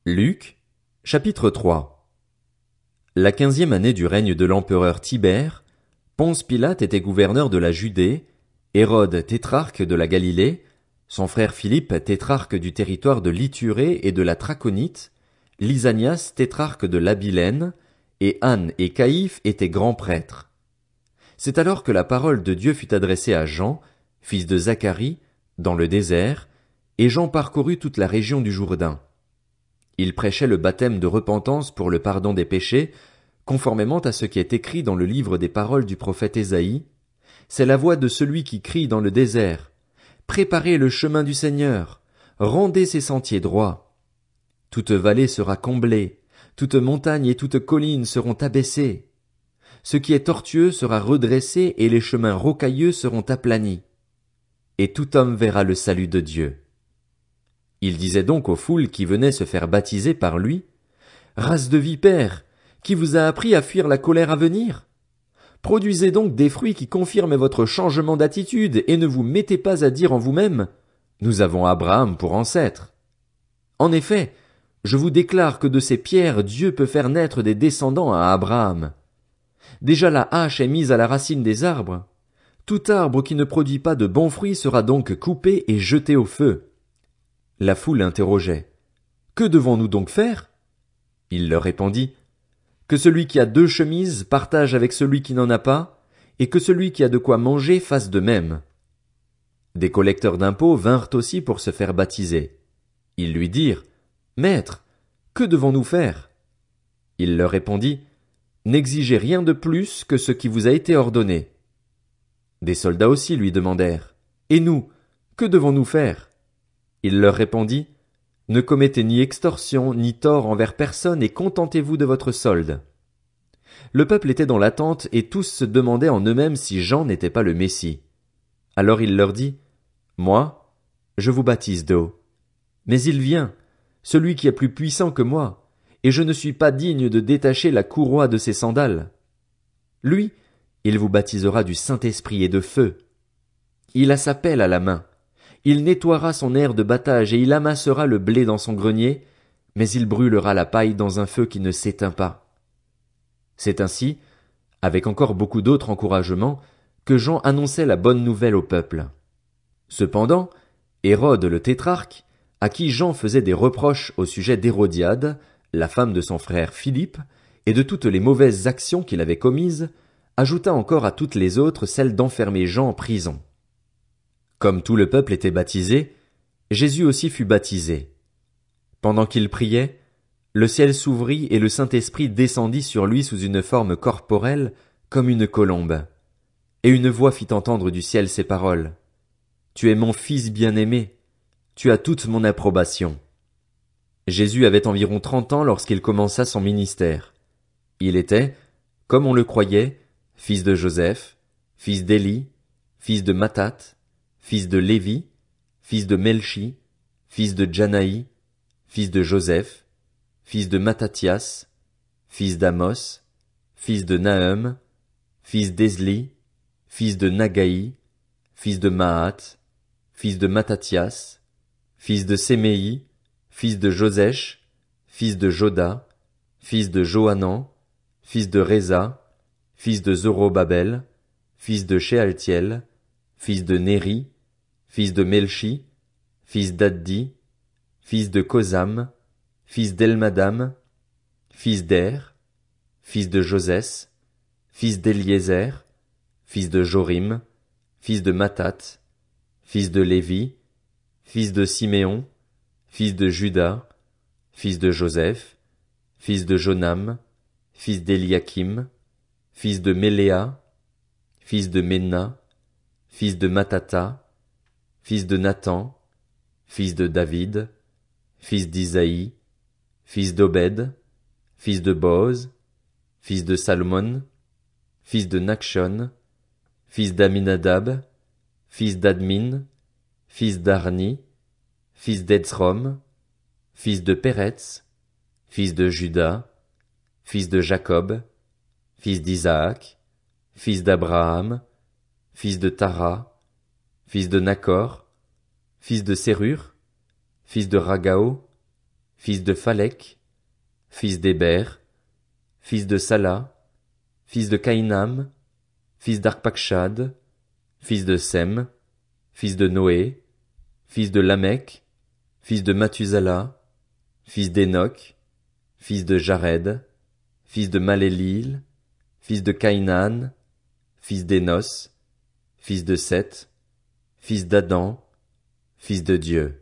Luc, chapitre 3. La 15e année du règne de l'empereur Tibère, Ponce Pilate était gouverneur de la Judée, Hérode tétrarque de la Galilée, son frère Philippe tétrarque du territoire de l'Ithurée et de la Traconite, Lysanias tétrarque de l'Abilène, et Anne et Caïphe étaient grands prêtres. C'est alors que la parole de Dieu fut adressée à Jean, fils de Zacharie, dans le désert, et Jean parcourut toute la région du Jourdain. Il prêchait le baptême de repentance pour le pardon des péchés, conformément à ce qui est écrit dans le livre des paroles du prophète Ésaïe. C'est la voix de celui qui crie dans le désert. Préparez le chemin du Seigneur, rendez ses sentiers droits. Toute vallée sera comblée, toute montagne et toute colline seront abaissées. Ce qui est tortueux sera redressé et les chemins rocailleux seront aplanis. Et tout homme verra le salut de Dieu. Il disait donc aux foules qui venaient se faire baptiser par lui, « Race de vipères, qui vous a appris à fuir la colère à venir? Produisez donc des fruits qui confirment votre changement d'attitude et ne vous mettez pas à dire en vous-même, « Nous avons Abraham pour ancêtre. » En effet, je vous déclare que de ces pierres Dieu peut faire naître des descendants à Abraham. Déjà la hache est mise à la racine des arbres. Tout arbre qui ne produit pas de bons fruits sera donc coupé et jeté au feu. La foule interrogeait. Que devons-nous donc faire? Il leur répondit. Que celui qui a 2 chemises partage avec celui qui n'en a pas, et que celui qui a de quoi manger fasse de même. Des collecteurs d'impôts vinrent aussi pour se faire baptiser. Ils lui dirent. Maître, que devons-nous faire? Il leur répondit. N'exigez rien de plus que ce qui vous a été ordonné. Des soldats aussi lui demandèrent. Et nous, que devons-nous faire? Il leur répondit, « Ne commettez ni extorsion, ni tort envers personne et contentez-vous de votre solde. » Le peuple était dans l'attente et tous se demandaient en eux-mêmes si Jean n'était pas le Messie. Alors il leur dit, « Moi, je vous baptise d'eau. Mais il vient, celui qui est plus puissant que moi, et je ne suis pas digne de détacher la courroie de ses sandales. Lui, il vous baptisera du Saint-Esprit et de feu. Il a sa pelle à la main. Il nettoiera son aire de battage et il amassera le blé dans son grenier, mais il brûlera la paille dans un feu qui ne s'éteint pas. » C'est ainsi, avec encore beaucoup d'autres encouragements, que Jean annonçait la bonne nouvelle au peuple. Cependant, Hérode le tétrarque, à qui Jean faisait des reproches au sujet d'Hérodiade, la femme de son frère Philippe, et de toutes les mauvaises actions qu'il avait commises, ajouta encore à toutes les autres celle d'enfermer Jean en prison. Comme tout le peuple était baptisé, Jésus aussi fut baptisé. Pendant qu'il priait, le ciel s'ouvrit et le Saint-Esprit descendit sur lui sous une forme corporelle, comme une colombe. Et une voix fit entendre du ciel ces paroles. « Tu es mon Fils bien-aimé, tu as toute mon approbation. » Jésus avait environ 30 ans lorsqu'il commença son ministère. Il était, comme on le croyait, fils de Joseph, fils d'Élie, fils de Mathat, fils de Lévi, fils de Melchi, fils de Janaï, fils de Joseph, fils de Mattathias, fils d'Amos, fils de Nahum, fils d'Esli, fils de Nagaï, fils de Mahat, fils de Mattathias, fils de Séméi, fils de Josèche, fils de Joda, fils de Johanan, fils de Réza, fils de Zorobabel, fils de Shealtiel, fils de Néri, fils de Melchi, fils d'Addi, fils de Kosam, fils d'Elmadam, fils d'Er, fils de Josès, fils d'Eliézer, fils de Jorim, fils de Mathat, fils de Lévi, fils de Siméon, fils de Juda, fils de Joseph, fils de Jonam, fils d'Eliakim, fils de Méléa, fils de Ména, fils de Matata, fils de Nathan, fils de David, fils d'Isaïe, fils d'Obed, fils de Boz, fils de Salmon, fils de Nakshon, fils d'Aminadab, fils d'Admin, fils d'Arni, fils d'Etzrom, fils de Péretz, fils de Juda, fils de Jacob, fils d'Isaac, fils d'Abraham, fils de Tara, fils de Nacor, fils de Sérur, fils de Ragao, fils de Phalec, fils d'Héber, fils de Sala, fils de Caïnam, fils d'Arpachshad, fils de Sem, fils de Noé, fils de Lamech, fils de Mathusala, fils d'Enoch, fils de Jared, fils de Malélil, fils de Caïnan, fils d'Énos, fils de Seth, fils d'Adam, fils de Dieu.